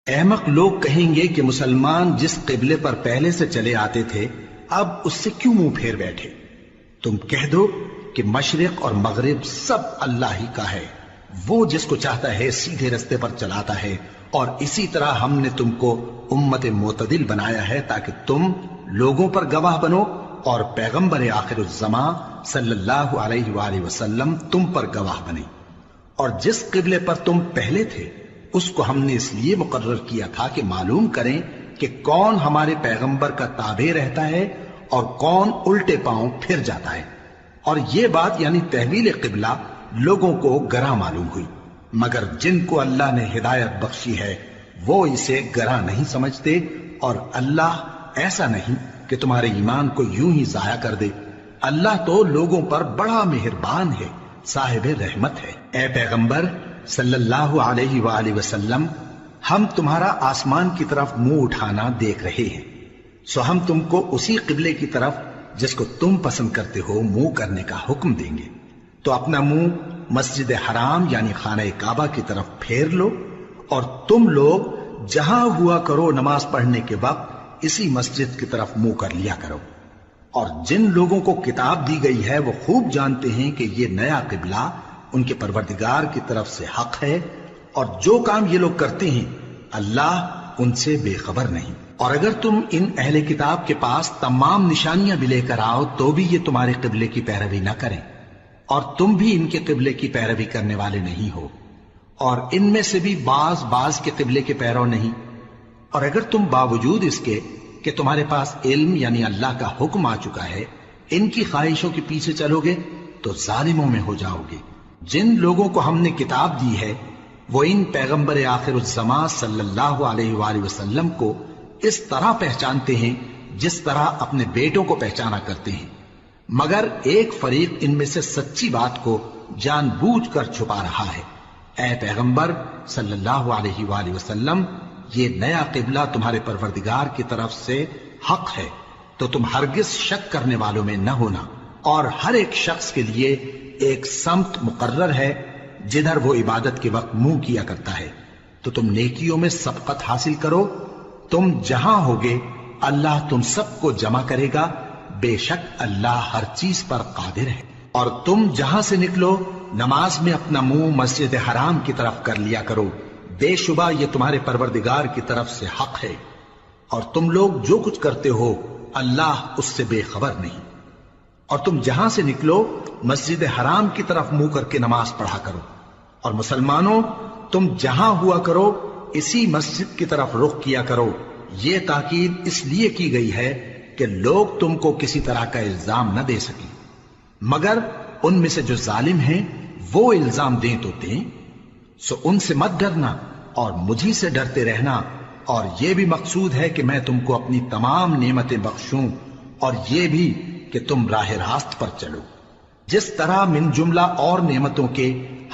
احمق لوگ کہیں گے کہ مسلمان جس قبلے پر پہلے سے چلے آتے تھے اب اس سے کیوں منہ پھیر بیٹھے؟ تم کہہ دو کہ مشرق اور مغرب سب اللہ ہی کا ہے، وہ جس کو چاہتا ہے سیدھے رستے پر چلاتا ہے، اور اسی طرح ہم نے تم کو امت معتدل بنایا ہے تاکہ تم لوگوں پر گواہ بنو اور پیغمبر آخر الزماں صلی اللہ علیہ وآلہ وسلم تم پر گواہ بنے۔ اور جس قبلے پر تم پہلے تھے اس کو ہم نے اس لیے مقرر کیا تھا کہ معلوم کریں کہ کون ہمارے پیغمبر کا تابع رہتا ہے اور کون الٹے پاؤں پھر جاتا ہے۔ اور یہ بات یعنی تحویل قبلہ لوگوں کو گراں معلوم ہوئی، مگر جن کو اللہ نے ہدایت بخشی ہے وہ اسے گراں نہیں سمجھتے، اور اللہ ایسا نہیں کہ تمہارے ایمان کو یوں ہی ضائع کر دے۔ اللہ تو لوگوں پر بڑا مہربان ہے، صاحب رحمت ہے۔ اے پیغمبر صلی اللہ علیہ وآلہ وسلم، ہم تمہارا آسمان کی طرف منہ اٹھانا دیکھ رہے ہیں، سو ہم تم کو اسی قبلے کی طرف جس کو تم پسند کرتے ہو منہ کرنے کا حکم دیں گے۔ تو اپنا منہ مسجد حرام یعنی خانہ کعبہ کی طرف پھیر لو، اور تم لوگ جہاں ہوا کرو نماز پڑھنے کے وقت اسی مسجد کی طرف منہ کر لیا کرو۔ اور جن لوگوں کو کتاب دی گئی ہے وہ خوب جانتے ہیں کہ یہ نیا قبلہ ان کے پروردگار کی طرف سے حق ہے، اور جو کام یہ لوگ کرتے ہیں اللہ ان سے بے خبر نہیں۔ اور اگر تم ان اہل کتاب کے پاس تمام نشانیاں بھی لے کر آؤ تو بھی یہ تمہارے قبلے کی پیروی نہ کریں، اور تم بھی ان کے قبلے کی پیروی کرنے والے نہیں ہو، اور ان میں سے بھی بعض کے قبلے کے پیرو نہیں۔ اور اگر تم باوجود اس کے کہ تمہارے پاس علم یعنی اللہ کا حکم آ چکا ہے ان کی خواہشوں کے پیچھے چلو گے تو ظالموں میں ہو جاؤ گے۔ جن لوگوں کو ہم نے کتاب دی ہے وہ ان پیغمبر آخر الزماں صلی اللہ علیہ وآلہ وسلم کو اس طرح پہچانتے ہیں جس طرح اپنے بیٹوں کو پہچانا کرتے ہیں، مگر ایک فریق ان میں سے سچی بات کو جان بوجھ کر چھپا رہا ہے۔ اے پیغمبر صلی اللہ علیہ وآلہ وسلم، یہ نیا قبلہ تمہارے پروردگار کی طرف سے حق ہے، تو تم ہرگز شک کرنے والوں میں نہ ہونا، اور ہر ایک شخص کے لیے ایک سمت مقرر ہے جدھر وہ عبادت کے وقت منہ کیا کرتا ہے، تو تم نیکیوں میں سبقت حاصل کرو۔ تم جہاں ہوگے اللہ تم سب کو جمع کرے گا، بے شک اللہ ہر چیز پر قادر ہے۔ اور تم جہاں سے نکلو نماز میں اپنا منہ مسجد حرام کی طرف کر لیا کرو، بے شبہ یہ تمہارے پروردگار کی طرف سے حق ہے، اور تم لوگ جو کچھ کرتے ہو اللہ اس سے بے خبر نہیں۔ اور تم جہاں سے نکلو مسجد حرام کی طرف منہ کر کے نماز پڑھا کرو، اور مسلمانوں تم جہاں ہوا کرو اسی مسجد کی طرف رخ کیا کرو۔ یہ تاکید اس لیے کی گئی ہے کہ لوگ تم کو کسی طرح کا الزام نہ دے سکیں، مگر ان میں سے جو ظالم ہیں وہ الزام دیں تو دیں، سو ان سے مت ڈرنا اور مجھی سے ڈرتے رہنا، اور یہ بھی مقصود ہے کہ میں تم کو اپنی تمام نعمتیں بخشوں، اور یہ بھی کہ تم راہ راست پر چلو۔ جس طرح من جملہ اور نعمتوں کے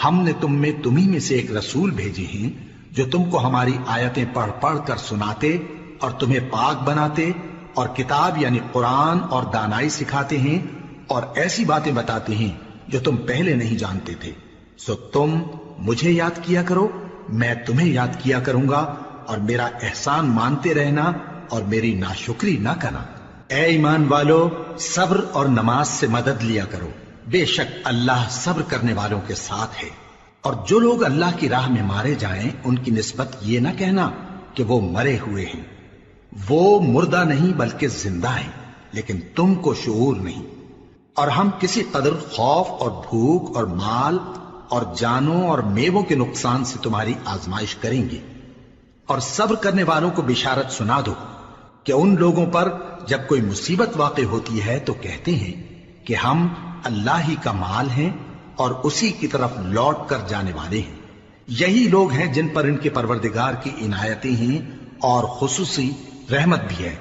ہم نے تمہیں میں سے ایک رسول بھیجے ہیں جو تم کو ہماری آیتیں پڑھ پڑھ کر سناتے اور تمہیں پاک بناتے، اور کتاب یعنی قرآن اور دانائی سکھاتے ہیں، اور ایسی باتیں بتاتے ہیں جو تم پہلے نہیں جانتے تھے، سو تم مجھے یاد کیا کرو، میں تمہیں یاد کیا کروں گا، اور میرا احسان مانتے رہنا اور میری ناشکری نہ کرنا۔ اے ایمان والو، صبر اور نماز سے مدد لیا کرو، بے شک اللہ صبر کرنے والوں کے ساتھ ہے۔ اور جو لوگ اللہ کی راہ میں مارے جائیں ان کی نسبت یہ نہ کہنا کہ وہ مرے ہوئے ہیں، وہ مردہ نہیں بلکہ زندہ ہیں، لیکن تم کو شعور نہیں۔ اور ہم کسی قدر خوف اور بھوک اور مال اور جانوں اور میووں کے نقصان سے تمہاری آزمائش کریں گے، اور صبر کرنے والوں کو بشارت سنا دو کہ ان لوگوں پر جب کوئی مصیبت واقع ہوتی ہے تو کہتے ہیں کہ ہم اللہ ہی کا مال ہیں اور اسی کی طرف لوٹ کر جانے والے ہیں۔ یہی لوگ ہیں جن پر ان کے پروردگار کی عنایتیں ہیں اور خصوصی رحمت بھی ہے،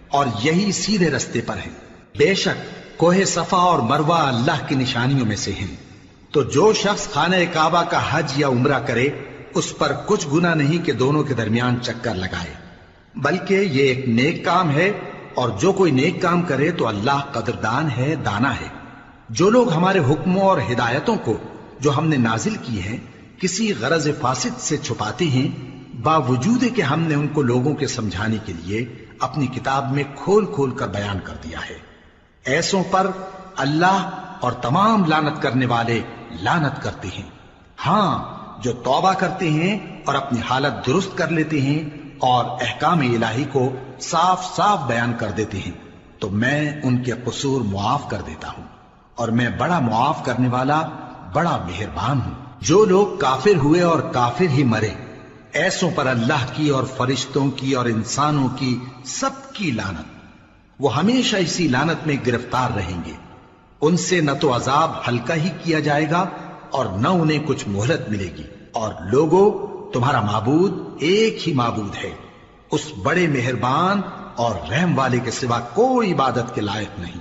اور یہی سیدھے رستے پر ہیں۔ بے شک کوہ صفا اور مروہ اللہ کی نشانیوں میں سے ہیں، تو جو شخص خانہ کعبہ کا حج یا عمرہ کرے اس پر کچھ گناہ نہیں کہ دونوں کے درمیان چکر لگائے، بلکہ یہ ایک نیک کام ہے، اور جو کوئی نیک کام کرے تو اللہ قدردان ہے، دانا ہے۔ جو لوگ ہمارے حکموں اور ہدایتوں کو جو ہم نے نازل کی ہیں کسی غرض فاسد سے چھپاتے ہیں، باوجود کہ ہم نے ان کو لوگوں کے سمجھانے کے لیے اپنی کتاب میں کھول کھول کر بیان کر دیا ہے۔ ایسوں پر اللہ اور تمام لعنت کرنے والے لعنت کرتے ہیں۔ ہاں، جو توبہ کرتے ہیں اور اپنی حالت درست کر لیتے ہیں اور احکام الہی کو صاف صاف بیان کر دیتے ہیں تو میں ان کے قصور معاف کر دیتا ہوں، اور میں بڑا معاف کرنے والا بڑا مہربان ہوں۔ جو لوگ کافر ہوئے اور کافر ہی مرے، ایسوں پر اللہ کی اور فرشتوں کی اور انسانوں کی سب کی لعنت، وہ ہمیشہ اسی لعنت میں گرفتار رہیں گے۔ ان سے نہ تو عذاب ہلکا ہی کیا جائے گا اور نہ انہیں کچھ مہلت ملے گی۔ اور لوگوں، تمہارا معبود ایک ہی معبود ہے، اس بڑے مہربان اور رحم والے کے سوا کوئی عبادت کے لائق نہیں۔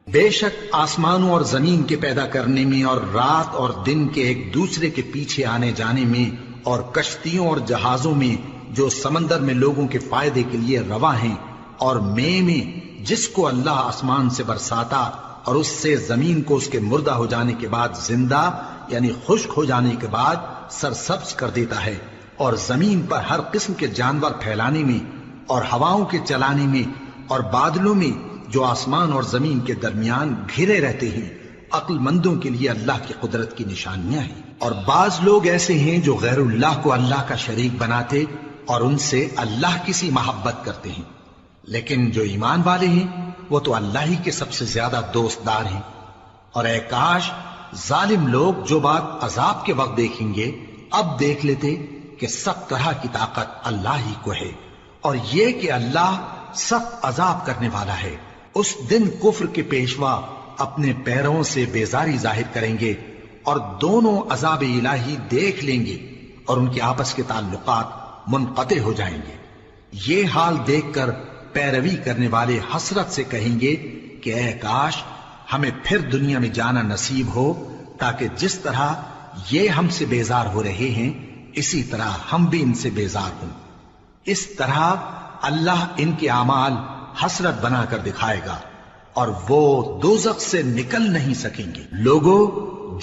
بے شک آسمانوں اور زمین کے پیدا کرنے میں اور رات اور دن کے ایک دوسرے کے پیچھے آنے جانے میں اور کشتیوں اور جہازوں میں جو سمندر میں لوگوں کے فائدے کے لیے رواں ہیں، اور میں جس کو اللہ آسمان سے برساتا اور اس سے زمین کو اس کے مردہ ہو جانے کے بعد زندہ یعنی خشک ہو جانے کے بعد سرسبز کر دیتا ہے، اور زمین پر ہر قسم کے جانور پھیلانے میں اور ہواؤں کے چلانے میں اور بادلوں میں جو آسمان اور زمین کے درمیان گھرے رہتے ہیں، عقل مندوں کے لیے اللہ کی قدرت کی نشانیاں ہیں۔ اور بعض لوگ ایسے ہیں جو غیر اللہ کو اللہ کا شریک بناتے اور ان سے اللہ کی سی محبت کرتے ہیں، لیکن جو ایمان والے ہیں وہ تو اللہ ہی کے سب سے زیادہ دوستدار ہیں۔ اور اے کاش ظالم لوگ جو بات عذاب کے وقت دیکھیں گے اب دیکھ لیتے کہ سب طرح کی طاقت اللہ ہی کو ہے، اور یہ کہ اللہ سخت عذاب کرنے والا ہے۔ اس دن کفر کے پیشوا اپنے پیروں سے بیزاری ظاہر کریں گے اور دونوں عذاب الہی دیکھ لیں گے اور ان کے آپس کے تعلقات منقطع ہو جائیں گے۔ یہ حال دیکھ کر پیروی کرنے والے حسرت سے کہیں گے کہ اے کاش ہمیں پھر دنیا میں جانا نصیب ہو، تاکہ جس طرح یہ ہم سے بیزار ہو رہے ہیں اسی طرح ہم بھی ان سے بیزار ہوں۔ اس طرح اللہ ان کے اعمال حسرت بنا کر دکھائے گا اور وہ دوزخ سے نکل نہیں سکیں گے۔ لوگوں،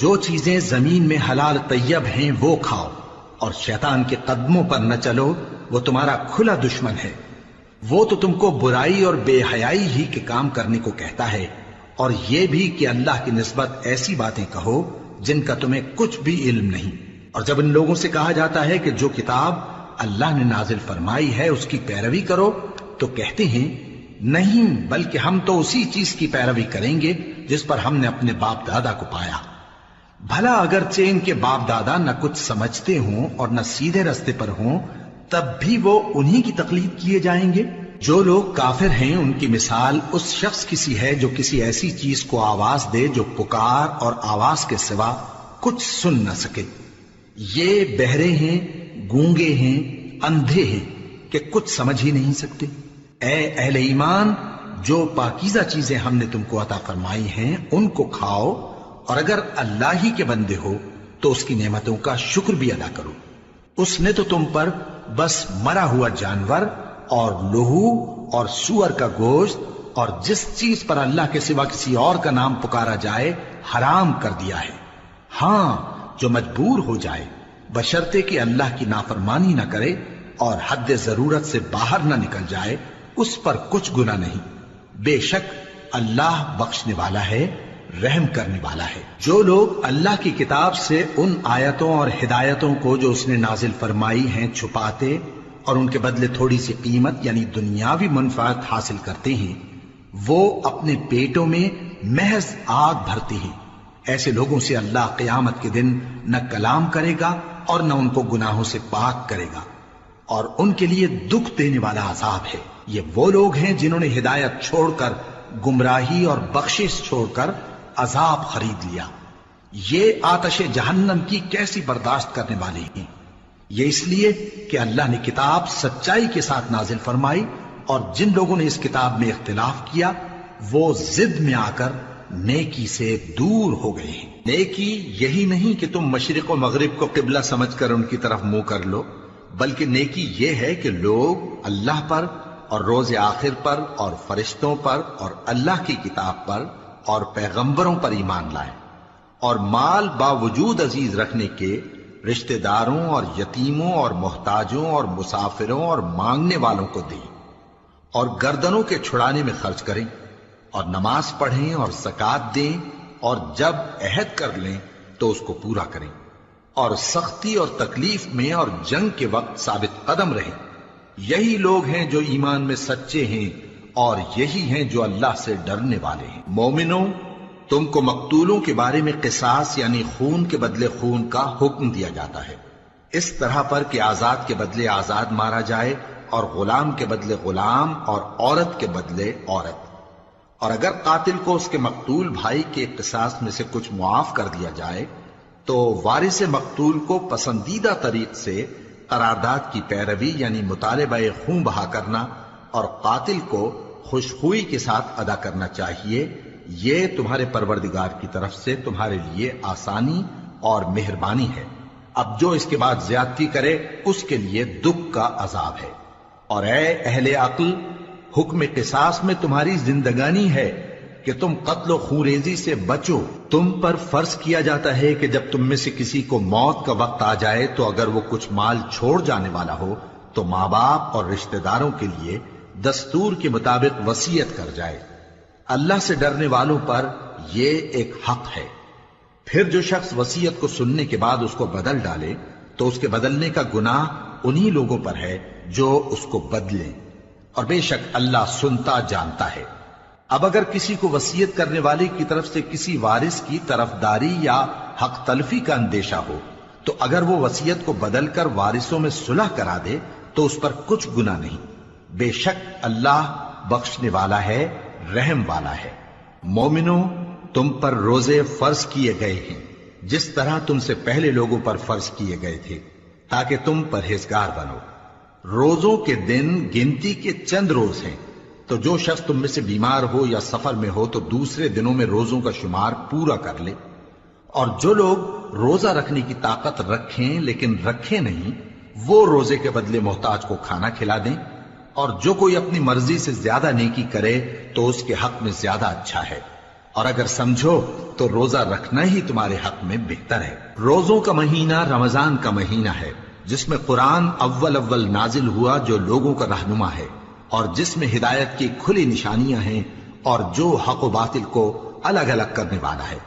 جو چیزیں زمین میں حلال طیب ہیں وہ کھاؤ، اور شیطان کے قدموں پر نہ چلو، وہ تمہارا کھلا دشمن ہے۔ وہ تو تم کو برائی اور بے حیائی ہی کے کام کرنے کو کہتا ہے، اور یہ بھی کہ اللہ کی نسبت ایسی باتیں کہو جن کا تمہیں کچھ بھی علم نہیں۔ اور جب ان لوگوں سے کہا جاتا ہے کہ جو کتاب اللہ نے نازل فرمائی ہے اس کی پیروی کرو، تو کہتے ہیں نہیں، بلکہ ہم تو اسی چیز کی پیروی کریں گے جس پر ہم نے اپنے باپ دادا کو پایا۔ بھلا اگرچہ ان کے باپ دادا نہ کچھ سمجھتے ہوں اور نہ سیدھے رستے پر ہوں، تب بھی وہ انہی کی تقلید کیے جائیں گے۔ جو لوگ کافر ہیں ان کی مثال اس شخص کی سی ہے جو کسی ایسی چیز کو آواز دے جو پکار اور آواز کے سوا کچھ سن نہ سکے۔ یہ بہرے ہیں، گونگے ہیں، اندھے ہیں کہ کچھ سمجھ ہی نہیں سکتے۔ اے اہل ایمان، جو پاکیزہ چیزیں ہم نے تم کو عطا فرمائی ہیں ان کو کھاؤ، اور اگر اللہ ہی کے بندے ہو تو اس کی نعمتوں کا شکر بھی ادا کرو۔ اس نے تو تم پر بس مرا ہوا جانور اور لہو اور سور کا گوشت اور جس چیز پر اللہ کے سوا کسی اور کا نام پکارا جائے حرام کر دیا ہے۔ ہاں، جو مجبور ہو جائے بشرطے کہ اللہ کی نافرمانی نہ کرے اور حد ضرورت سے باہر نہ نکل جائے، اس پر کچھ گناہ نہیں۔ بے شک اللہ بخشنے والا ہے، رحم کرنے والا ہے۔ جو لوگ اللہ کی کتاب سے ان آیتوں اور ہدایتوں کو جو اس نے نازل فرمائی ہیں چھپاتے اور ان کے بدلے تھوڑی سی قیمت یعنی دنیاوی منفعت حاصل کرتے ہیں، وہ اپنے پیٹوں میں محض آگ بھرتے ہیں۔ ایسے لوگوں سے اللہ قیامت کے دن نہ کلام کرے گا اور نہ ان کو گناہوں سے پاک کرے گا، اور ان کے لیے دکھ دینے والا عذاب ہے۔ یہ وہ لوگ ہیں جنہوں نے ہدایت چھوڑ کر گمراہی اور بخشش چھوڑ کر عذاب خرید لیا۔ یہ آتش جہنم کی کیسی برداشت کرنے والے ہیں۔ یہ اس لیے کہ اللہ نے کتاب سچائی کے ساتھ نازل فرمائی، اور جن لوگوں نے اس کتاب میں اختلاف کیا وہ ضد میں آ کر نیکی سے دور ہو گئے ہیں۔ نیکی یہی نہیں کہ تم مشرق و مغرب کو قبلہ سمجھ کر ان کی طرف منہ کر لو، بلکہ نیکی یہ ہے کہ لوگ اللہ پر اور روز آخر پر اور فرشتوں پر اور اللہ کی کتاب پر اور پیغمبروں پر ایمان لائیں، اور مال باوجود عزیز رکھنے کے رشتہ داروں اور یتیموں اور محتاجوں اور مسافروں اور مانگنے والوں کو دیں، اور گردنوں کے چھڑانے میں خرچ کریں، اور نماز پڑھیں اور زکات دیں، اور جب عہد کر لیں تو اس کو پورا کریں، اور سختی اور تکلیف میں اور جنگ کے وقت ثابت قدم رہیں۔ یہی لوگ ہیں جو ایمان میں سچے ہیں، اور یہی ہیں جو اللہ سے ڈرنے والے ہیں۔ مومنوں، تم کو مقتولوں کے بارے میں قصاص یعنی خون کے بدلے خون کا حکم دیا جاتا ہے، اس طرح پر کہ آزاد کے بدلے آزاد مارا جائے، اور غلام کے بدلے غلام، اور عورت کے بدلے عورت۔ اور اگر قاتل کو اس کے مقتول بھائی کے قصاص میں سے کچھ معاف کر دیا جائے تو وارث مقتول کو پسندیدہ طریق سے قرارداد کی پیروی یعنی مطالبہ خون بہا کرنا اور قاتل کو خوشخوئی کے ساتھ ادا کرنا چاہیے۔ یہ تمہارے پروردگار کی طرف سے تمہارے لیے آسانی اور مہربانی ہے۔ اب جو اس کے بعد زیادتی کرے اس کے لیے دکھ کا عذاب ہے۔ اور اے اہل عقل، حکم قصاص میں تمہاری زندگانی ہے کہ تم قتل و خونریزی سے بچو۔ تم پر فرض کیا جاتا ہے کہ جب تم میں سے کسی کو موت کا وقت آ جائے تو اگر وہ کچھ مال چھوڑ جانے والا ہو تو ماں باپ اور رشتہ داروں کے لیے دستور کے مطابق وصیت کر جائے۔ اللہ سے ڈرنے والوں پر یہ ایک حق ہے۔ پھر جو شخص وصیت کو سننے کے بعد اس کو بدل ڈالے تو اس کے بدلنے کا گناہ انہی لوگوں پر ہے جو اس کو بدلیں، اور بے شک اللہ سنتا جانتا ہے۔ اب اگر کسی کو وصیت کرنے والے کی طرف سے کسی وارث کی طرفداری یا حق تلفی کا اندیشہ ہو تو اگر وہ وصیت کو بدل کر وارثوں میں صلح کرا دے تو اس پر کچھ گناہ نہیں، بے شک اللہ بخشنے والا ہے، رحم والا ہے۔ مومنوں، تم پر روزے فرض کیے گئے ہیں جس طرح تم سے پہلے لوگوں پر فرض کیے گئے تھے تاکہ تم پرہیزگار بنو۔ روزوں کے دن گنتی کے چند روز ہیں، تو جو شخص تم میں سے بیمار ہو یا سفر میں ہو تو دوسرے دنوں میں روزوں کا شمار پورا کر لے۔ اور جو لوگ روزہ رکھنے کی طاقت رکھیں لیکن رکھیں نہیں، وہ روزے کے بدلے محتاج کو کھانا کھلا دیں۔ اور جو کوئی اپنی مرضی سے زیادہ نیکی کرے تو اس کے حق میں زیادہ اچھا ہے، اور اگر سمجھو تو روزہ رکھنا ہی تمہارے حق میں بہتر ہے۔ روزوں کا مہینہ رمضان کا مہینہ ہے جس میں قرآن اول نازل ہوا، جو لوگوں کا رہنما ہے اور جس میں ہدایت کی کھلی نشانیاں ہیں اور جو حق و باطل کو الگ الگ کرنے والا ہے۔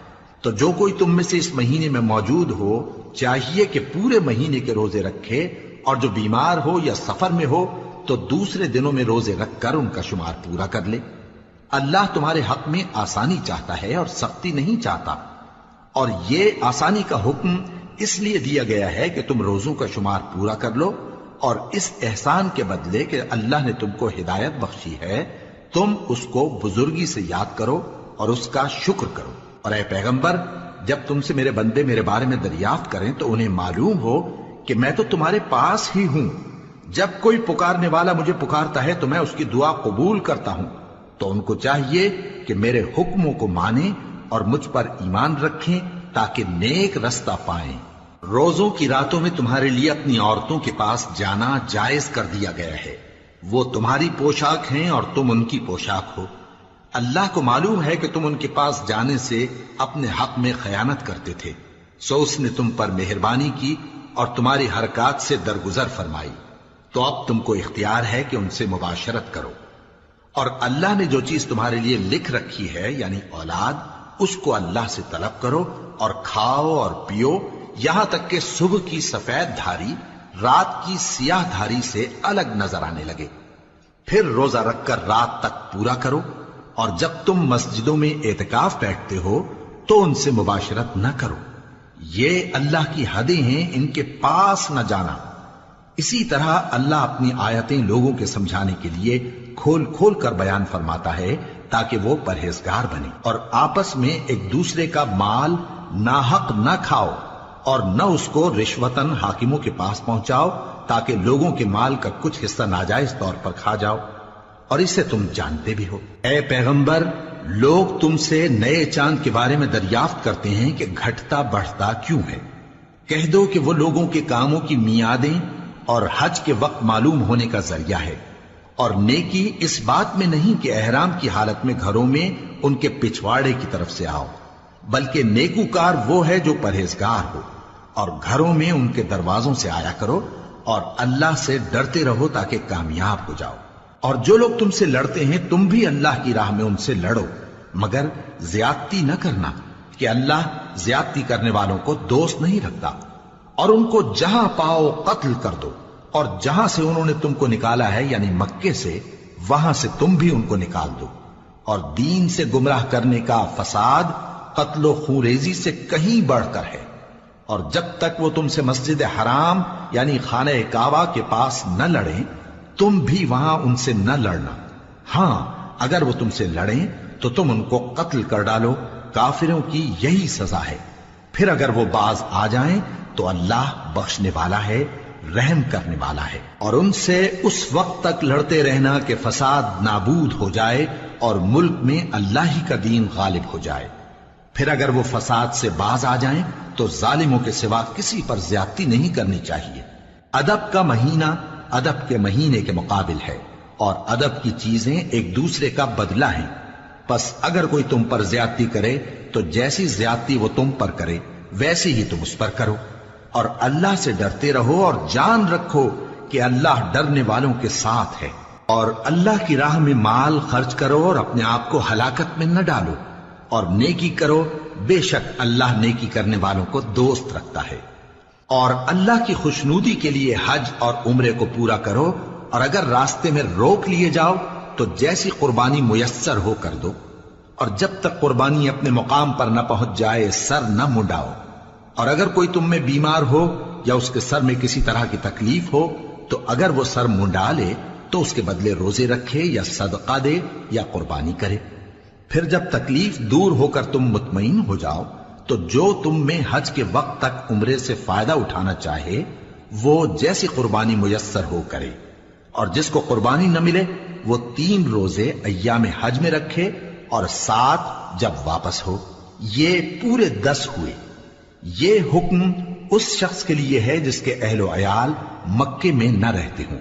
تو جو کوئی تم میں سے اس مہینے میں موجود ہو چاہیے کہ پورے مہینے کے روزے رکھے، اور جو بیمار ہو یا سفر میں ہو تو دوسرے دنوں میں روزے رکھ کر ان کا شمار پورا کر لے۔ اللہ تمہارے حق میں آسانی چاہتا ہے اور سختی نہیں چاہتا، اور یہ آسانی کا حکم اس لیے دیا گیا ہے کہ تم روزوں کا شمار پورا کر لو، اور اس احسان کے بدلے کہ اللہ نے تم کو ہدایت بخشی ہے تم اس کو بزرگی سے یاد کرو اور اس کا شکر کرو۔ اور اے پیغمبر، جب تم سے میرے بندے میرے بارے میں دریافت کریں تو انہیں معلوم ہو کہ میں تو تمہارے پاس ہی ہوں۔ جب کوئی پکارنے والا مجھے پکارتا ہے تو میں اس کی دعا قبول کرتا ہوں، تو ان کو چاہیے کہ میرے حکموں کو مانیں اور مجھ پر ایمان رکھیں تاکہ نیک رستہ پائیں۔ روزوں کی راتوں میں تمہارے لیے اپنی عورتوں کے پاس جانا جائز کر دیا گیا ہے، وہ تمہاری پوشاک ہیں اور تم ان کی پوشاک ہو۔ اللہ کو معلوم ہے کہ تم ان کے پاس جانے سے اپنے حق میں خیانت کرتے تھے، سو اس نے تم پر مہربانی کی اور تمہاری حرکات سے درگزر فرمائی، تو اب تم کو اختیار ہے کہ ان سے مباشرت کرو۔ اور اللہ نے جو چیز تمہارے لیے لکھ رکھی ہے یعنی اولاد، اس کو اللہ سے طلب کرو اور کھاؤ اور پیو، یہاں تک کہ صبح کی سفید دھاری رات کی سیاہ دھاری سے الگ نظر آنے لگے۔ پھر روزہ رکھ کر رات تک پورا کرو، اور جب تم مسجدوں میں اعتکاف بیٹھتے ہو تو ان سے مباشرت نہ کرو، یہ اللہ کی حدیں ہیں، ان کے پاس نہ جانا۔ اسی طرح اللہ اپنی آیتیں لوگوں کے سمجھانے کے لیے کھول کھول کر بیان فرماتا ہے تاکہ وہ پرہیزگار بنے۔ اور آپس میں ایک دوسرے کا مال ناحق نہ کھاؤ، اور نہ اس کو رشوتاً حاکموں کے پاس پہنچاؤ تاکہ لوگوں کے مال کا کچھ حصہ ناجائز طور پر کھا جاؤ، اور اسے تم جانتے بھی ہو۔ اے پیغمبر، لوگ تم سے نئے چاند کے بارے میں دریافت کرتے ہیں کہ گھٹتا بڑھتا کیوں ہے۔ کہہ دو کہ وہ لوگوں کے کاموں کی میعادیں اور حج کے وقت معلوم ہونے کا ذریعہ ہے، اور نیکی اس بات میں نہیں کہ احرام کی حالت میں گھروں میں ان کے پچھواڑے کی طرف سے آؤ، بلکہ نیکوکار وہ ہے جو پرہیزگار ہو۔ اور گھروں میں ان کے دروازوں سے آیا کرو اور اللہ سے ڈرتے رہو تاکہ کامیاب ہو جاؤ۔ اور جو لوگ تم سے لڑتے ہیں تم بھی اللہ کی راہ میں ان سے لڑو، مگر زیادتی نہ کرنا کہ اللہ زیادتی کرنے والوں کو دوست نہیں رکھتا۔ اور ان کو جہاں پاؤ قتل کر دو، اور جہاں سے انہوں نے تم کو نکالا ہے یعنی مکے سے، وہاں سے تم بھی ان کو نکال دو۔ اور دین سے گمراہ کرنے کا فساد قتل و خونریزی سے کہیں بڑھ کر ہے۔ اور جب تک وہ تم سے مسجد حرام یعنی خانہ کعبہ کے پاس نہ لڑیں تم بھی وہاں ان سے نہ لڑنا۔ ہاں اگر وہ تم سے لڑیں تو تم ان کو قتل کر ڈالو، کافروں کی یہی سزا ہے۔ پھر اگر وہ باز آ جائیں تو اللہ بخشنے والا ہے، رحم کرنے والا ہے۔ اور ان سے اس وقت تک لڑتے رہنا کہ فساد نابود ہو جائے اور ملک میں اللہ ہی کا دین غالب ہو جائے۔ پھر اگر وہ فساد سے باز آ جائیں تو ظالموں کے سوا کسی پر زیادتی نہیں کرنی چاہیے۔ ادب کا مہینہ ادب کے مہینے کے مقابل ہے، اور ادب کی چیزیں ایک دوسرے کا بدلہ ہیں۔ پس اگر کوئی تم پر زیادتی کرے تو جیسی زیادتی وہ تم پر کرے ویسی ہی تم اس پر کرو، اور اللہ سے ڈرتے رہو اور جان رکھو کہ اللہ ڈرنے والوں کے ساتھ ہے۔ اور اللہ کی راہ میں مال خرچ کرو اور اپنے آپ کو ہلاکت میں نہ ڈالو، اور نیکی کرو، بے شک اللہ نیکی کرنے والوں کو دوست رکھتا ہے۔ اور اللہ کی خوشنودی کے لیے حج اور عمرے کو پورا کرو، اور اگر راستے میں روک لیے جاؤ تو جیسی قربانی میسر ہو کر دو، اور جب تک قربانی اپنے مقام پر نہ پہنچ جائے سر نہ منڈاؤ۔ اور اگر کوئی تم میں بیمار ہو یا اس کے سر میں کسی طرح کی تکلیف ہو تو اگر وہ سر منڈا لے تو اس کے بدلے روزے رکھے یا صدقہ دے یا قربانی کرے۔ پھر جب تکلیف دور ہو کر تم مطمئن ہو جاؤ تو جو تم میں حج کے وقت تک عمرے سے فائدہ اٹھانا چاہے وہ جیسی قربانی میسر ہو کرے، اور جس کو قربانی نہ ملے وہ 3 روزے ایام حج میں رکھے اور 7 جب واپس ہو، یہ پورے 10 ہوئے۔ یہ حکم اس شخص کے لیے ہے جس کے اہل و عیال مکے میں نہ رہتے ہوں۔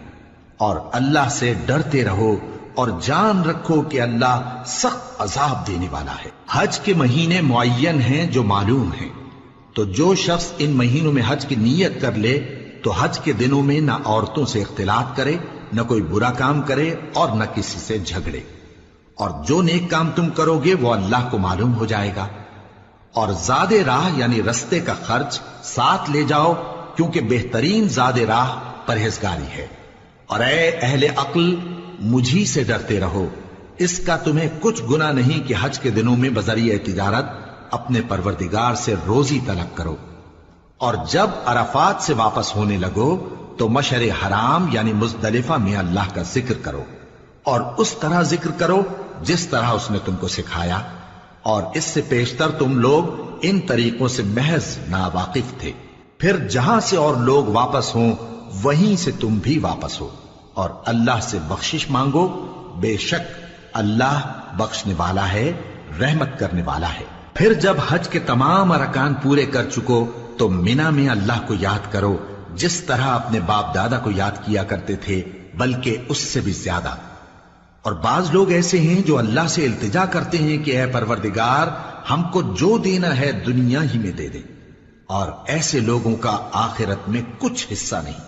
اور اللہ سے ڈرتے رہو اور جان رکھو کہ اللہ سخت عذاب دینے والا ہے۔ حج کے مہینے معین ہیں جو معلوم ہیں، تو جو شخص ان مہینوں میں حج کی نیت کر لے تو حج کے دنوں میں نہ عورتوں سے اختلاط کرے، نہ کوئی برا کام کرے اور نہ کسی سے جھگڑے۔ اور جو نیک کام تم کرو گے وہ اللہ کو معلوم ہو جائے گا۔ اور زاد راہ یعنی رستے کا خرچ ساتھ لے جاؤ، کیونکہ بہترین زاد راہ پرہیزگاری ہے۔ اور اے اہل عقل مجھی سے ڈرتے رہو، اس کا تمہیں کچھ گناہ نہیں کہ حج کے دنوں میں بذریعہ تجارت اپنے پروردگار سے روزی طلب کرو۔ اور جب عرفات سے واپس ہونے لگو تو مشعر حرام یعنی مزدلفہ میں اللہ کا ذکر کرو، اور اس طرح ذکر کرو جس طرح اس نے تم کو سکھایا، اور اس سے پیشتر تم لوگ ان طریقوں سے محض ناواقف تھے۔ پھر جہاں سے اور لوگ واپس ہوں وہیں سے تم بھی واپس ہو، اور اللہ سے بخشش مانگو، بے شک اللہ بخشنے والا ہے، رحمت کرنے والا ہے۔ پھر جب حج کے تمام ارکان پورے کر چکو تو مینا میں اللہ کو یاد کرو جس طرح اپنے باپ دادا کو یاد کیا کرتے تھے، بلکہ اس سے بھی زیادہ۔ اور بعض لوگ ایسے ہیں جو اللہ سے التجا کرتے ہیں کہ اے پروردگار ہم کو جو دینا ہے دنیا ہی میں دے دے، اور ایسے لوگوں کا آخرت میں کچھ حصہ نہیں۔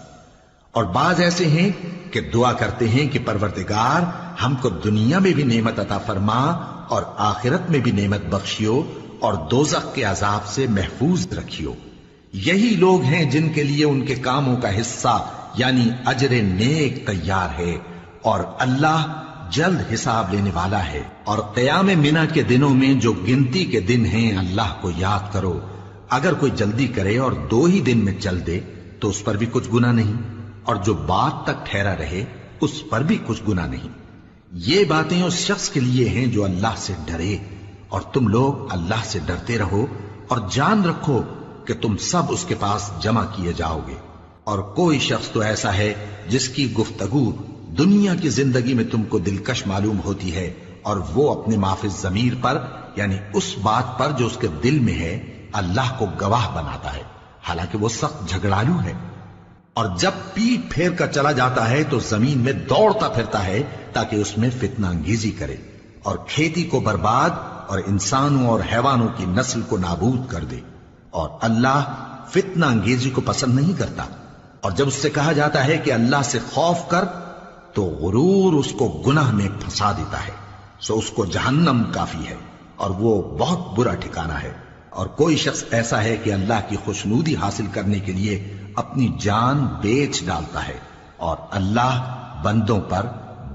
اور بعض ایسے ہیں کہ دعا کرتے ہیں کہ پروردگار ہم کو دنیا میں بھی نعمت عطا فرما اور آخرت میں بھی نعمت بخشیو اور دوزخ کے عذاب سے محفوظ رکھیو۔ یہی لوگ ہیں جن کے لیے ان کے کاموں کا حصہ یعنی اجر نیک تیار ہے، اور اللہ جلد حساب لینے والا ہے۔ اور قیام منا کے دنوں میں جو گنتی کے دن ہیں اللہ کو یاد کرو، اگر کوئی جلدی کرے اور 2 ہی دن میں چل دے تو اس پر بھی کچھ گناہ نہیں، اور جو بات تک ٹھہرا رہے اس پر بھی کچھ گناہ نہیں۔ یہ باتیں اس شخص کے لیے ہیں جو اللہ سے ڈرے، اور تم لوگ اللہ سے ڈرتے رہو اور جان رکھو کہ تم سب اس کے پاس جمع کیے جاؤ گے۔ اور کوئی شخص تو ایسا ہے جس کی گفتگو دنیا کی زندگی میں تم کو دلکش معلوم ہوتی ہے، اور وہ اپنے معافی ضمیر پر یعنی اس بات پر جو اس کے دل میں ہے اللہ کو گواہ بناتا ہے، حالانکہ وہ سخت جھگڑالو ہے۔ اور جب پیٹ پھیر کر چلا جاتا ہے تو زمین میں دوڑتا پھرتا ہے تاکہ اس میں فتنہ انگیزی کرے اور کھیتی کو برباد اور انسانوں اور حیوانوں کی نسل کو نابود کر دے۔ اور اللہ فتنہ انگیزی کو پسند نہیں کرتا، اور جب اس سے کہا جاتا ہے کہ اللہ سے خوف کر تو غرور اس کو گناہ میں پھنسا دیتا ہے، سو اس کو جہنم کافی ہے اور وہ بہت برا ٹھکانہ ہے۔ اور کوئی شخص ایسا ہے کہ اللہ کی خوشنودی حاصل کرنے کے لیے اپنی جان بیچ ڈالتا ہے، اور اللہ بندوں پر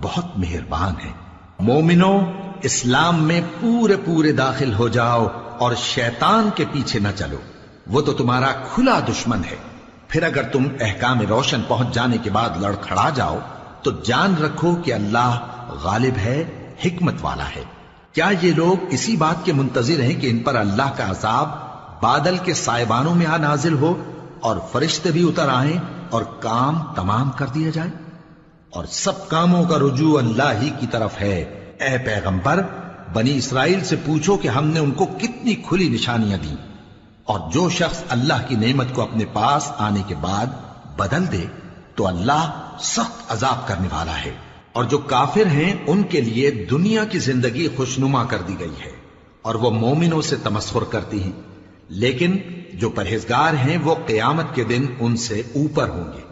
بہت مہربان ہے۔ مومنو، اسلام میں پورے پورے داخل ہو جاؤ اور شیطان کے پیچھے نہ چلو، وہ تو تمہارا کھلا دشمن ہے۔ پھر اگر تم احکام روشن پہنچ جانے کے بعد لڑکھڑا جاؤ تو جان رکھو کہ اللہ غالب ہے، حکمت والا ہے۔ کیا یہ لوگ اسی بات کے منتظر ہیں کہ ان پر اللہ کا عذاب بادل کے سائبانوں میں نازل ہو اور فرشتے بھی اتر آئیں اور کام تمام کر دیا جائے؟ اور سب کاموں کا رجوع اللہ ہی کی طرف ہے۔ اے پیغمبر، بنی اسرائیل سے پوچھو کہ ہم نے ان کو کتنی کھلی نشانیاں دیں، اور جو شخص اللہ کی نعمت کو اپنے پاس آنے کے بعد بدل دے تو اللہ سخت عذاب کرنے والا ہے۔ اور جو کافر ہیں ان کے لیے دنیا کی زندگی خوشنما کر دی گئی ہے اور وہ مومنوں سے تمسخر کرتی ہیں، لیکن جو پرہیزگار ہیں وہ قیامت کے دن ان سے اوپر ہوں گے،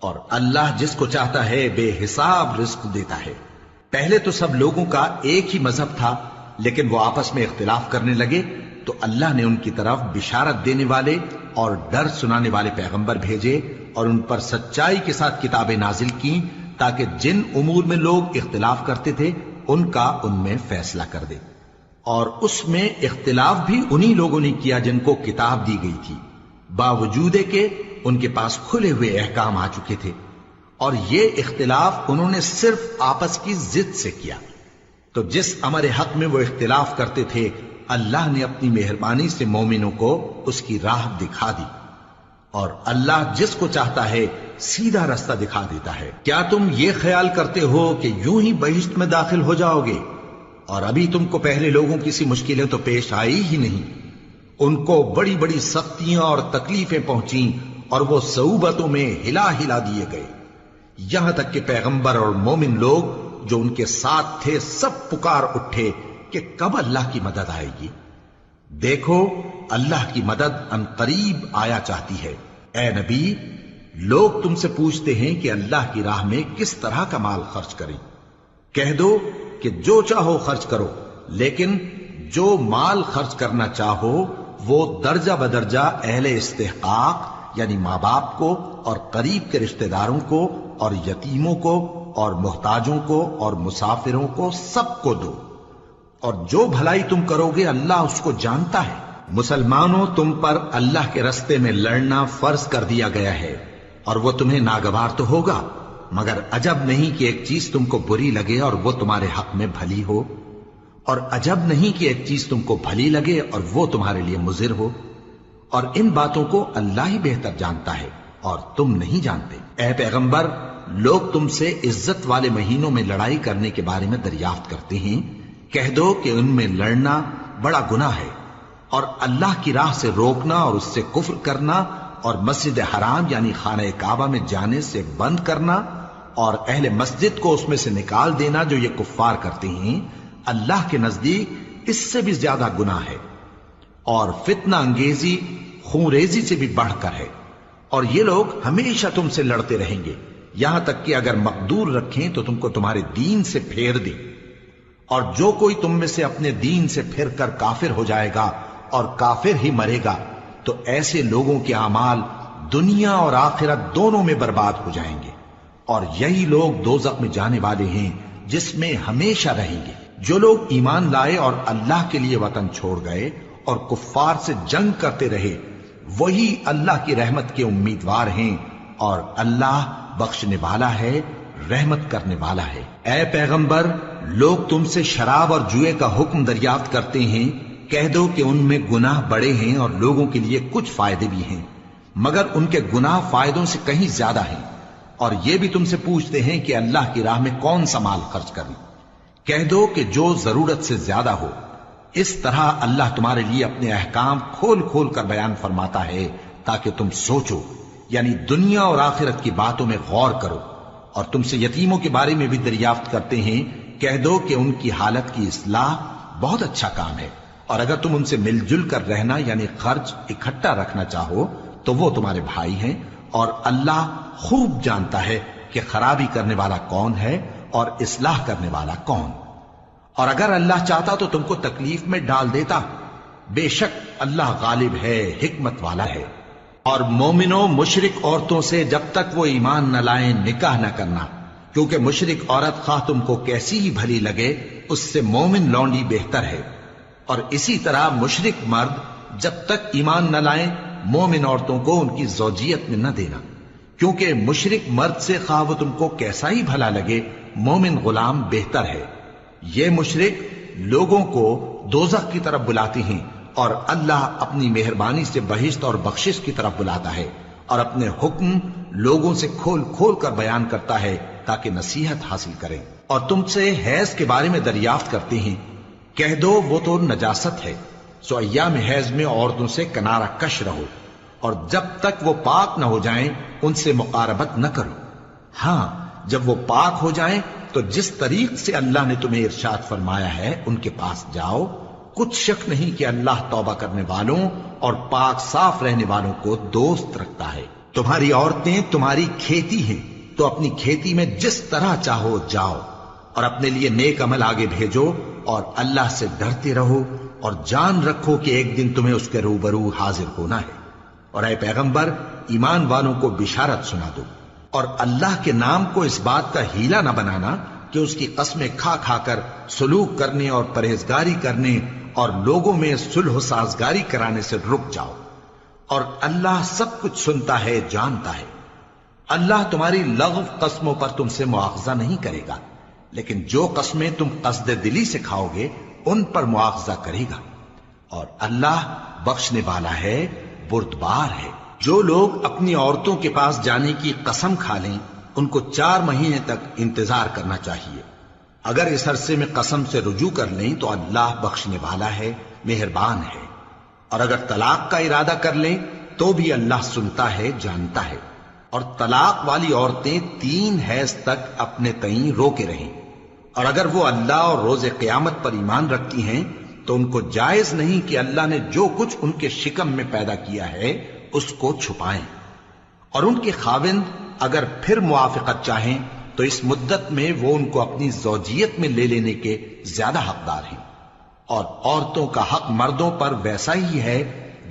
اور اللہ جس کو چاہتا ہے بے حساب رزق دیتا ہے۔ پہلے تو سب لوگوں کا ایک ہی مذہب تھا، لیکن وہ آپس میں اختلاف کرنے لگے تو اللہ نے ان کی طرف بشارت دینے والے اور ڈر سنانے والے پیغمبر بھیجے اور ان پر سچائی کے ساتھ کتابیں نازل کی تاکہ جن امور میں لوگ اختلاف کرتے تھے ان کا ان میں فیصلہ کر دے۔ اور اس میں اختلاف بھی انہی لوگوں نے کیا جن کو کتاب دی گئی تھی، باوجود کہ ان کے پاس کھلے ہوئے احکام آ چکے تھے، اور یہ اختلاف انہوں نے صرف آپس کی ضد سے کیا۔ تو جس امر حق میں وہ اختلاف کرتے تھے اللہ نے اپنی مہربانی سے مومنوں کو اس کی راہ دکھا دی، اور اللہ جس کو چاہتا ہے سیدھا رستہ دکھا دیتا ہے۔ کیا تم یہ خیال کرتے ہو کہ یوں ہی بہشت میں داخل ہو جاؤ گے، اور ابھی تم کو پہلے لوگوں کی سی مشکلیں تو پیش آئی ہی نہیں؟ ان کو بڑی بڑی سختیاں اور تکلیفیں پہنچیں اور وہ صعوبتوں میں ہلا ہلا دیے گئے، یہاں تک کہ پیغمبر اور مومن لوگ جو ان کے ساتھ تھے سب پکار اٹھے کہ کب اللہ کی مدد آئے گی۔ دیکھو اللہ کی مدد ان قریب آیا چاہتی ہے۔ اے نبی، لوگ تم سے پوچھتے ہیں کہ اللہ کی راہ میں کس طرح کا مال خرچ کریں۔ کہہ دو کہ جو چاہو خرچ کرو، لیکن جو مال خرچ کرنا چاہو وہ درجہ بدرجہ اہل استحقاق یعنی ماں باپ کو اور قریب کے رشتہ داروں کو اور یتیموں کو اور محتاجوں کو اور مسافروں کو سب کو دو، اور جو بھلائی تم کرو گے اللہ اس کو جانتا ہے۔ مسلمانوں، تم پر اللہ کے رستے میں لڑنا فرض کر دیا گیا ہے، اور وہ تمہیں ناگوار تو ہوگا، مگر عجب نہیں کہ ایک چیز تم کو بری لگے اور وہ تمہارے حق میں بھلی ہو، اور عجب نہیں کہ ایک چیز تم کو بھلی لگے اور وہ تمہارے لیے مضر ہو، اور ان باتوں کو اللہ ہی بہتر جانتا ہے اور تم نہیں جانتے۔ اے پیغمبر، لوگ تم سے عزت والے مہینوں میں لڑائی کرنے کے بارے میں دریافت کرتے ہیں، کہہ دو کہ ان میں لڑنا بڑا گناہ ہے، اور اللہ کی راہ سے روکنا اور اس سے کفر کرنا اور مسجد حرام یعنی خانہ کعبہ میں جانے سے بند کرنا اور اہل مسجد کو اس میں سے نکال دینا جو یہ کفار کرتے ہیں، اللہ کے نزدیک اس سے بھی زیادہ گناہ ہے، اور فتنہ انگیزی خونریزی سے بھی بڑھ کر ہے۔ اور یہ لوگ ہمیشہ تم سے لڑتے رہیں گے، یہاں تک کہ اگر مقدور رکھیں تو تم کو تمہارے دین سے پھیر دیں، اور جو کوئی تم میں سے اپنے دین سے پھر کر کافر ہو جائے گا اور کافر ہی مرے گا تو ایسے لوگوں کے اعمال دنیا اور آخرت دونوں میں برباد ہو جائیں گے، اور یہی لوگ دوزخ میں جانے والے ہیں جس میں ہمیشہ رہیں گے۔ جو لوگ ایمان لائے اور اللہ کے لیے وطن چھوڑ گئے اور کفار سے جنگ کرتے رہے وہی اللہ کی رحمت کے امیدوار ہیں، اور اللہ بخشنے والا ہے، رحمت کرنے والا ہے۔ اے پیغمبر، لوگ تم سے شراب اور جوئے کا حکم دریافت کرتے ہیں، کہہ دو کہ ان میں گناہ بڑے ہیں اور لوگوں کے لیے کچھ فائدے بھی ہیں، مگر ان کے گناہ فائدوں سے کہیں زیادہ ہیں۔ اور یہ بھی تم سے پوچھتے ہیں کہ اللہ کی راہ میں کون سا مال خرچ کریں، کہہ دو کہ جو ضرورت سے زیادہ ہو۔ اس طرح اللہ تمہارے لیے اپنے احکام کھول کھول کر بیان فرماتا ہے تاکہ تم سوچو، یعنی دنیا اور آخرت کی باتوں میں غور کرو۔ اور تم سے یتیموں کے بارے میں بھی دریافت کرتے ہیں، کہہ دو کہ ان کی حالت کی اصلاح بہت اچھا کام ہے، اور اگر تم ان سے مل جل کر رہنا یعنی خرچ اکٹھا رکھنا چاہو تو وہ تمہارے بھائی ہیں، اور اللہ خوب جانتا ہے کہ خرابی کرنے والا کون ہے اور اصلاح کرنے والا کون۔ اور اگر اللہ چاہتا تو تم کو تکلیف میں ڈال دیتا، بے شک اللہ غالب ہے، حکمت والا ہے۔ اور مومنوں، مشرک عورتوں سے جب تک وہ ایمان نہ لائیں نکاح نہ کرنا، کیونکہ مشرک عورت خواہ تم کو کیسی ہی بھلی لگے اس سے مومن لونڈی بہتر ہے۔ اور اسی طرح مشرک مرد جب تک ایمان نہ لائیں مومن عورتوں کو ان کی زوجیت میں نہ دینا، کیونکہ مشرک مرد سے خواہ وہ تم کو کیسا ہی بھلا لگے مومن غلام بہتر ہے۔ یہ مشرک لوگوں کو دوزخ کی طرف بلاتے ہیں، اور اللہ اپنی مہربانی سے بہشت اور بخشش کی طرف بلاتا ہے، اور اپنے حکم لوگوں سے کھول کھول کر بیان کرتا ہے تاکہ نصیحت حاصل کریں۔ اور تم سے حیض کے بارے میں دریافت کرتے ہیں، کہہ دو وہ تو نجاست ہے، سو ایام حیض میں عورتوں سے کنارہ کش رہو، اور جب تک وہ پاک نہ ہو جائیں ان سے مقاربت نہ کرو۔ ہاں، جب وہ پاک ہو جائیں تو جس طریق سے اللہ نے تمہیں ارشاد فرمایا ہے ان کے پاس جاؤ، کچھ شک نہیں کہ اللہ توبہ کرنے والوں اور پاک صاف رہنے والوں کو دوست رکھتا ہے۔ تمہاری عورتیں تمہاری کھیتی ہیں، تو اپنی کھیتی میں جس طرح چاہو جاؤ، اور اپنے لیے نیک عمل آگے بھیجو، اور اللہ سے ڈرتے رہو، اور جان رکھو کہ ایک دن تمہیں اس کے روبرو حاضر ہونا ہے۔ اور اے پیغمبر، ایمان والوں کو بشارت سنا دو، اور اللہ کے نام کو اس بات کا ہیلا نہ بنانا کہ اس کی قسمیں کھا کھا کر سلوک کرنے اور پرہیزگاری کرنے اور لوگوں میں صلح و سازگاری کرانے سے رک جاؤ، اور اللہ سب کچھ سنتا ہے، جانتا ہے۔ اللہ تمہاری لغو قسموں پر تم سے مواخذہ نہیں کرے گا، لیکن جو قسمیں تم قصد دلی سے کھاؤ گے ان پر مواخذہ کرے گا، اور اللہ بخشنے والا ہے، بردبار ہے۔ جو لوگ اپنی عورتوں کے پاس جانے کی قسم کھا لیں ان کو 4 مہینے تک انتظار کرنا چاہیے۔ اگر اس عرصے میں قسم سے رجوع کر لیں تو اللہ بخشنے والا ہے، مہربان ہے۔ اور اگر طلاق کا ارادہ کر لیں تو بھی اللہ سنتا ہے، جانتا ہے۔ اور طلاق والی عورتیں 3 حیض تک اپنے تئیں روکے رہیں، اور اگر وہ اللہ اور روز قیامت پر ایمان رکھتی ہیں تو ان کو جائز نہیں کہ اللہ نے جو کچھ ان کے شکم میں پیدا کیا ہے اس کو چھپائیں۔ اور ان کے خاوند اگر پھر موافقت چاہیں تو اس مدت میں وہ ان کو اپنی زوجیت میں لے لینے کے زیادہ حقدار ہیں۔ اور عورتوں کا حق مردوں پر ویسا ہی ہے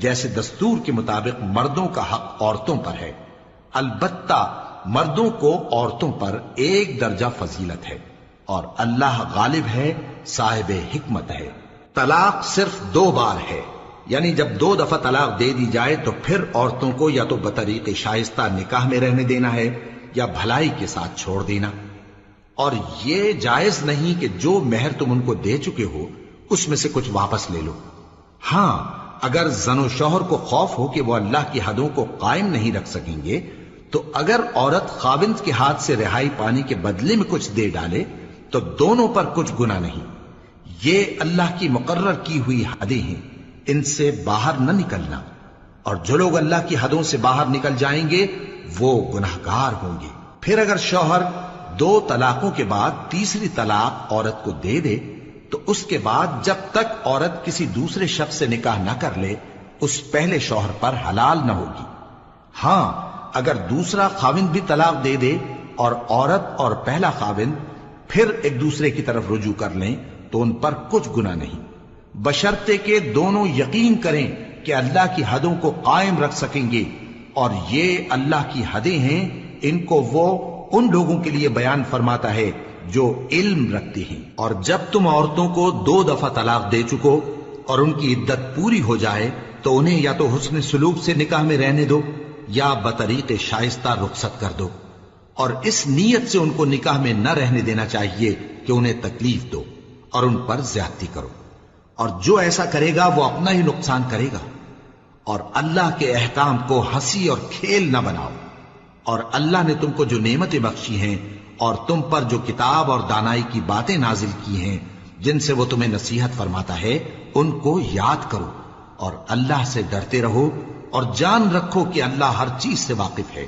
جیسے دستور کے مطابق مردوں کا حق عورتوں پر ہے، البتہ مردوں کو عورتوں پر 1 درجہ فضیلت ہے، اور اللہ غالب ہے، صاحب حکمت ہے۔ طلاق صرف 2 بار ہے، یعنی جب 2 دفعہ طلاق دے دی جائے تو پھر عورتوں کو یا تو بطریق شائستہ نکاح میں رہنے دینا ہے یا بھلائی کے ساتھ چھوڑ دینا۔ اور یہ جائز نہیں کہ جو مہر تم ان کو دے چکے ہو اس میں سے کچھ واپس لے لو۔ ہاں، اگر زن و شوہر کو خوف ہو کہ وہ اللہ کی حدوں کو قائم نہیں رکھ سکیں گے تو اگر عورت خاوند کے ہاتھ سے رہائی پانے کے بدلے میں کچھ دے ڈالے تو دونوں پر کچھ گناہ نہیں۔ یہ اللہ کی مقرر کی ہوئی حدیں ہیں، ان سے باہر نہ نکلنا، اور جو لوگ اللہ کی حدوں سے باہر نکل جائیں گے وہ گناہگار ہوں گے۔ پھر اگر شوہر 2 طلاقوں کے بعد تیسری طلاق عورت کو دے دے تو اس کے بعد جب تک عورت کسی دوسرے شخص سے نکاح نہ کر لے اس پہلے شوہر پر حلال نہ ہوگی۔ ہاں، اگر دوسرا خاوند بھی طلاق دے دے اور عورت اور پہلا خاوند پھر ایک دوسرے کی طرف رجوع کر لیں تو ان پر کچھ گناہ نہیں، بشرطے کہ دونوں یقین کریں کہ اللہ کی حدوں کو قائم رکھ سکیں گے، اور یہ اللہ کی حدیں ہیں، ان کو وہ ان لوگوں کے لیے بیان فرماتا ہے جو علم رکھتے ہیں۔ اور جب تم عورتوں کو 2 دفعہ طلاق دے چکو اور ان کی عدت پوری ہو جائے تو انہیں یا تو حسن سلوک سے نکاح میں رہنے دو یا بطریق شائستہ رخصت کر دو، اور اس نیت سے ان کو نکاح میں نہ رہنے دینا چاہیے کہ انہیں تکلیف دو اور ان پر زیادتی کرو، اور جو ایسا کرے گا وہ اپنا ہی نقصان کرے گا۔ اور اللہ کے احکام کو ہنسی اور کھیل نہ بناؤ، اور اللہ نے تم کو جو نعمتیں بخشی ہیں اور تم پر جو کتاب اور دانائی کی باتیں نازل کی ہیں جن سے وہ تمہیں نصیحت فرماتا ہے ان کو یاد کرو، اور اللہ سے ڈرتے رہو، اور جان رکھو کہ اللہ ہر چیز سے واقف ہے۔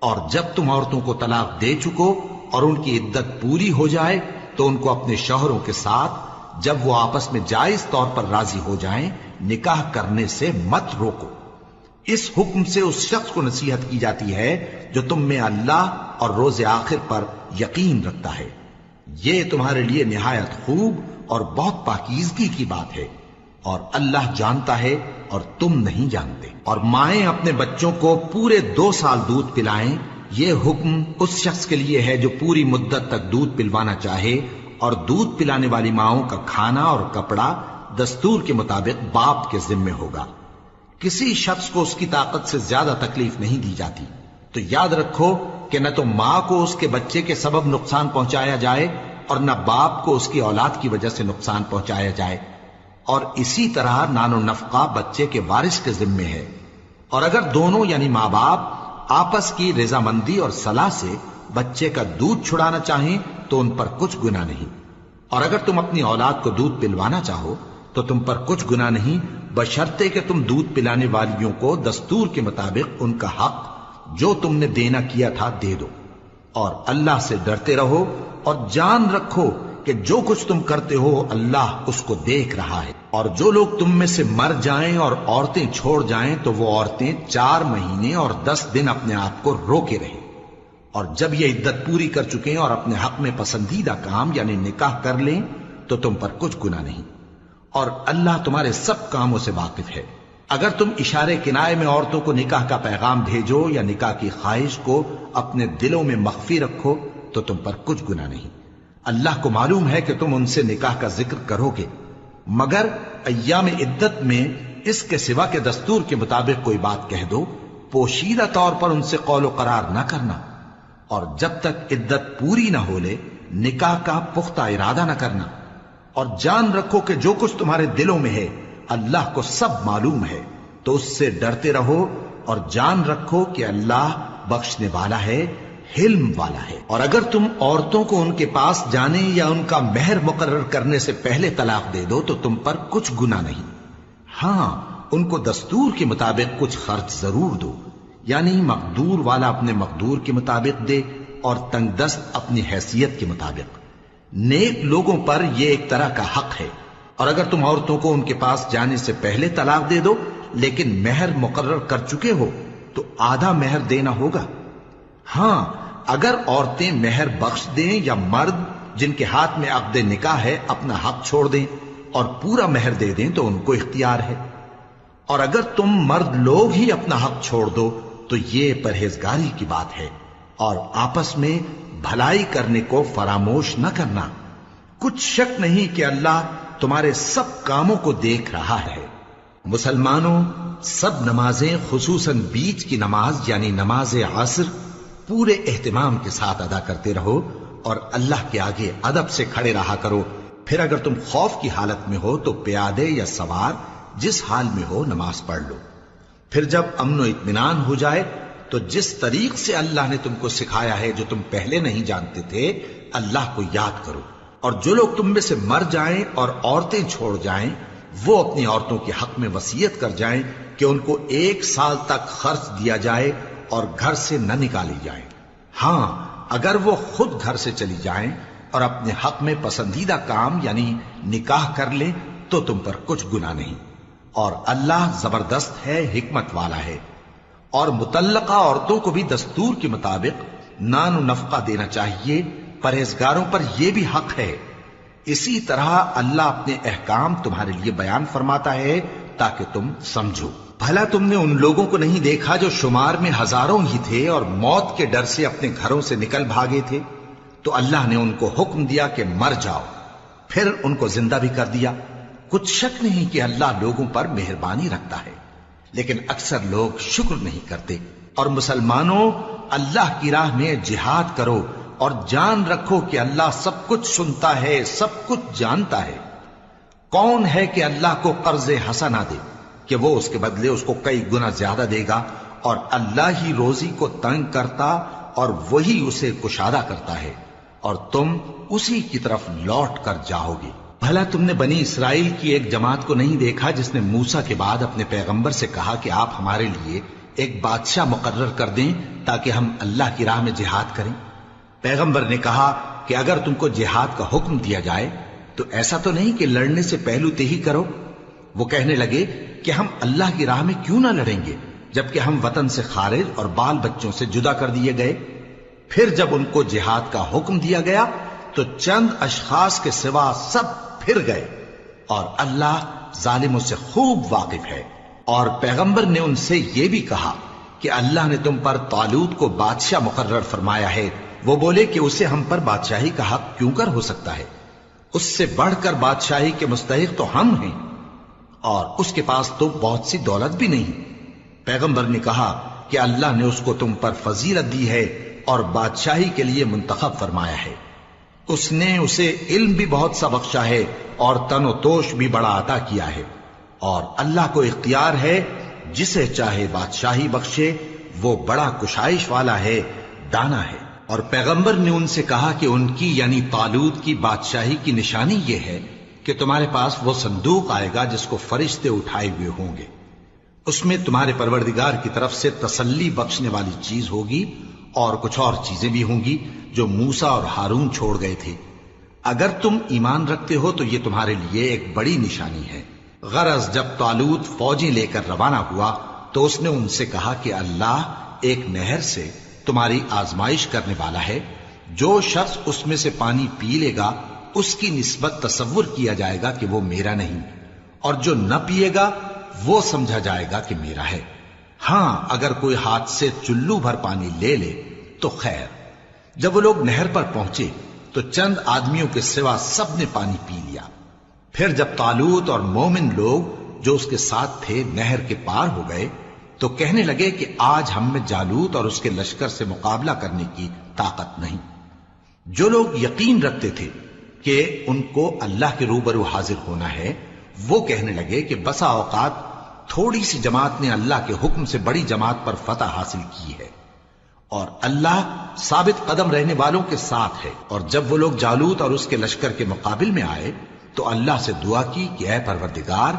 اور جب تم عورتوں کو طلاق دے چکو اور ان کی عدت پوری ہو جائے تو ان کو اپنے شوہروں کے ساتھ جب وہ آپس میں جائز طور پر راضی ہو جائیں نکاح کرنے سے مت روکو۔ اس حکم سے اس شخص کو نصیحت کی جاتی ہے جو تم میں اللہ اور روز آخر پر یقین رکھتا ہے. یہ تمہارے لیے نہایت خوب اور بہت پاکیزگی کی بات ہے، اور اللہ جانتا ہے اور تم نہیں جانتے. اور مائیں اپنے بچوں کو پورے 2 سال دودھ پلائیں. یہ حکم اس شخص کے لیے ہے جو پوری مدت تک دودھ پلوانا چاہے، اور دودھ پلانے والی ماؤں کا کھانا اور کپڑا دستور کے مطابق باپ کے ذمے ہوگا. کسی شخص کو اس کی طاقت سے زیادہ تکلیف نہیں دی جاتی. تو یاد رکھو کہ نہ تو ماں کو اس کے بچے کے سبب نقصان پہنچایا جائے اور نہ باپ کو اس کی اولاد کی وجہ سے نقصان پہنچایا جائے. اور اسی طرح نان و نفقہ بچے کے وارث کے ذمے ہے. اور اگر دونوں یعنی ماں باپ آپس کی رضامندی اور صلاح سے بچے کا دودھ چھڑانا چاہیں تو ان پر کچھ گناہ نہیں. اور اگر تم اپنی اولاد کو دودھ پلوانا چاہو تو تم پر کچھ گناہ نہیں، بشرطے کہ تم دودھ پلانے والیوں کو دستور کے مطابق ان کا حق جو تم نے دینا کیا تھا دے دو. اور اللہ سے ڈرتے رہو اور جان رکھو کہ جو کچھ تم کرتے ہو اللہ اس کو دیکھ رہا ہے. اور جو لوگ تم میں سے مر جائیں اور عورتیں چھوڑ جائیں تو وہ عورتیں 4 مہینے اور 10 دن اپنے آپ کو روکے رہیں. اور جب یہ عدت پوری کر چکیں اور اپنے حق میں پسندیدہ کام یعنی نکاح کر لیں تو تم پر کچھ گناہ نہیں، اور اللہ تمہارے سب کاموں سے واقف ہے. اگر تم اشارے کنائے میں عورتوں کو نکاح کا پیغام بھیجو یا نکاح کی خواہش کو اپنے دلوں میں مخفی رکھو تو تم پر کچھ گناہ نہیں. اللہ کو معلوم ہے کہ تم ان سے نکاح کا ذکر کرو گے، مگر ایام عدت میں اس کے سوا کے دستور کے مطابق کوئی بات کہہ دو، پوشیدہ طور پر ان سے قول و قرار نہ کرنا. اور جب تک عدت پوری نہ ہو لے نکاح کا پختہ ارادہ نہ کرنا. اور جان رکھو کہ جو کچھ تمہارے دلوں میں ہے اللہ کو سب معلوم ہے. تو اس سے ڈرتے رہو اور جان رکھو کہ اللہ بخشنے والا ہے، حلم والا ہے. اور اگر تم عورتوں کو ان کے پاس جانے یا ان کا مہر مقرر کرنے سے پہلے طلاق دے دو تو تم پر کچھ گناہ نہیں. ہاں ان کو دستور کے مطابق کچھ خرچ ضرور دو، یعنی مقدور والا اپنے مقدور کے مطابق دے اور تنگ دست اپنی حیثیت کے مطابق. نیک لوگوں پر یہ ایک طرح کا حق ہے. اور اگر تم عورتوں کو ان کے پاس جانے سے پہلے طلاق دے دو لیکن مہر مقرر کر چکے ہو تو آدھا مہر دینا ہوگا. ہاں اگر عورتیں مہر بخش دیں یا مرد جن کے ہاتھ میں عقد نکاح ہے اپنا حق چھوڑ دیں اور پورا مہر دے دیں تو ان کو اختیار ہے. اور اگر تم مرد لوگ ہی اپنا حق چھوڑ دو تو یہ پرہیزگاری کی بات ہے. اور آپس میں بھلائی کرنے کو فراموش نہ کرنا. کچھ شک نہیں کہ اللہ تمہارے سب کاموں کو دیکھ رہا ہے. مسلمانوں، سب نمازیں خصوصاً بیچ کی نماز یعنی نماز عصر پورے اہتمام کے ساتھ ادا کرتے رہو اور اللہ کے آگے ادب سے کھڑے رہا کرو. پھر اگر تم خوف کی حالت میں ہو تو پیادے یا سوار جس حال میں ہو نماز پڑھ لو. پھر جب امن و اطمینان ہو جائے تو جس طریق سے اللہ نے تم کو سکھایا ہے جو تم پہلے نہیں جانتے تھے اللہ کو یاد کرو. اور جو لوگ تم میں سے مر جائیں اور عورتیں چھوڑ جائیں وہ اپنی عورتوں کے حق میں وصیت کر جائیں کہ ان کو 1 سال تک خرچ دیا جائے اور گھر سے نہ نکالی جائیں. ہاں اگر وہ خود گھر سے چلی جائیں اور اپنے حق میں پسندیدہ کام یعنی نکاح کر لیں تو تم پر کچھ گناہ نہیں. اور اللہ زبردست ہے، حکمت والا ہے. اور مطلقہ عورتوں کو بھی دستور کے مطابق نان و نفقہ دینا چاہیے. پرہیزگاروں پر یہ بھی حق ہے. اسی طرح اللہ اپنے احکام تمہارے لیے بیان فرماتا ہے تاکہ تم سمجھو. بھلا تم نے ان لوگوں کو نہیں دیکھا جو شمار میں ہزاروں ہی تھے اور موت کے ڈر سے اپنے گھروں سے نکل بھاگے تھے؟ تو اللہ نے ان کو حکم دیا کہ مر جاؤ، پھر ان کو زندہ بھی کر دیا. کچھ شک نہیں کہ اللہ لوگوں پر مہربانی رکھتا ہے، لیکن اکثر لوگ شکر نہیں کرتے. اور مسلمانوں، اللہ کی راہ میں جہاد کرو اور جان رکھو کہ اللہ سب کچھ سنتا ہے، سب کچھ جانتا ہے. کون ہے کہ اللہ کو قرض حسنہ دے کہ وہ اس کے بدلے اس کو کئی گنا زیادہ دے گا؟ اور اللہ ہی روزی کو تنگ کرتا اور وہی اسے کشادہ کرتا ہے، اور تم اسی کی طرف لوٹ کر جاؤ گے. بھلا تم نے بنی اسرائیل کی ایک جماعت کو نہیں دیکھا جس نے موسیٰ کے بعد اپنے پیغمبر سے کہا کہ آپ ہمارے لیے ایک بادشاہ مقرر کر دیں تاکہ ہم اللہ کی راہ میں جہاد کریں؟ پیغمبر نے کہا کہ اگر تم کو جہاد کا حکم دیا جائے تو ایسا تو نہیں کہ لڑنے سے پہلو تہی کرو. وہ کہنے لگے کہ ہم اللہ کی راہ میں کیوں نہ لڑیں گے جبکہ ہم وطن سے خارج اور بال بچوں سے جدا کر دیے گئے۔ پھر جب ان کو جہاد کا حکم دیا گیا تو چند اشخاص کے سوا سب پھر گئے، اور اللہ ظالموں سے خوب واقف ہے۔ اور پیغمبر نے ان سے یہ بھی کہا کہ اللہ نے تم پر طالوت کو بادشاہ مقرر فرمایا ہے۔ وہ بولے کہ اسے ہم پر بادشاہی کا حق کیوں کر ہو سکتا ہے؟ اس سے بڑھ کر بادشاہی کے مستحق تو ہم ہیں، اور اس کے پاس تو بہت سی دولت بھی نہیں۔ پیغمبر نے کہا کہ اللہ نے اس کو تم پر فضیلت دی ہے اور بادشاہی کے لیے منتخب فرمایا ہے۔ اس نے اسے علم بھی بہت سا بخشا ہے اور تن و توش بھی بڑا عطا کیا ہے، اور اللہ کو اختیار ہے جسے چاہے بادشاہی بخشے، وہ بڑا کشائش والا ہے، دانا ہے۔ اور پیغمبر نے ان سے کہا کہ ان کی یعنی طالوت کی بادشاہی کی نشانی یہ ہے کہ تمہارے پاس وہ صندوق آئے گا جس کو فرشتے اٹھائے ہوئے ہوں گے، اس میں تمہارے پروردگار کی طرف سے تسلی بخشنے والی چیز ہوگی اور کچھ اور چیزیں بھی ہوں گی جو موسیٰ اور ہارون چھوڑ گئے تھے۔ اگر تم ایمان رکھتے ہو تو یہ تمہارے لیے ایک بڑی نشانی ہے۔ غرض جب طالوت فوجیں لے کر روانہ ہوا تو اس نے ان سے کہا کہ اللہ ایک نہر سے تمہاری آزمائش کرنے والا ہے، جو شخص اس میں سے پانی پی لے گا اس کی نسبت تصور کیا جائے گا کہ وہ میرا نہیں، اور جو نہ پیے گا وہ سمجھا جائے گا کہ میرا ہے۔ ہاں اگر کوئی ہاتھ سے چلو بھر پانی لے لے تو خیر۔ جب وہ لوگ نہر پر پہنچے تو چند آدمیوں کے سوا سب نے پانی پی لیا۔ پھر جب طالوت اور مومن لوگ جو اس کے ساتھ تھے نہر کے پار ہو گئے تو کہنے لگے کہ آج ہم میں جالوت اور اس کے لشکر سے مقابلہ کرنے کی طاقت نہیں۔ جو لوگ یقین رکھتے تھے کہ ان کو اللہ کے روبرو حاضر ہونا ہے، وہ کہنے لگے کہ بسا اوقات تھوڑی سی جماعت نے اللہ کے حکم سے بڑی جماعت پر فتح حاصل کی ہے، اور اللہ ثابت قدم رہنے والوں کے ساتھ ہے۔ اور جب وہ لوگ جالوت اور اس کے لشکر کے مقابل میں آئے تو اللہ سے دعا کی کہ اے پروردگار،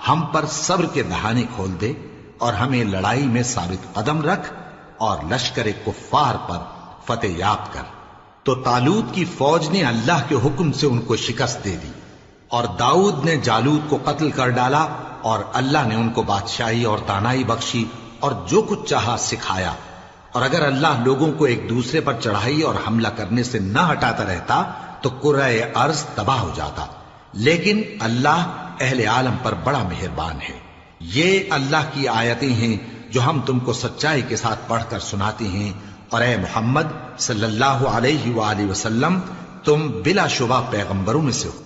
ہم پر صبر کے دہانے کھول دے اور ہمیں لڑائی میں ثابت قدم رکھ اور لشکر کفار پر فتح یاب کر۔ تو طالوت کی فوج نے اللہ کے حکم سے ان کو شکست دے دی، اور داؤد نے جالوت کو قتل کر ڈالا، اور اللہ نے ان کو بادشاہی اور دانائی بخشی اور جو کچھ چاہا سکھایا۔ اور اگر اللہ لوگوں کو ایک دوسرے پر چڑھائی اور حملہ کرنے سے نہ ہٹاتا رہتا تو کرۂ ارض تباہ ہو جاتا، لیکن اللہ اہل عالم پر بڑا مہربان ہے۔ یہ اللہ کی آیتیں ہیں جو ہم تم کو سچائی کے ساتھ پڑھ کر سناتے ہیں، اور اے محمد صلی اللہ علیہ وآلہ وسلم تم بلا شبہ پیغمبروں میں سے ہو۔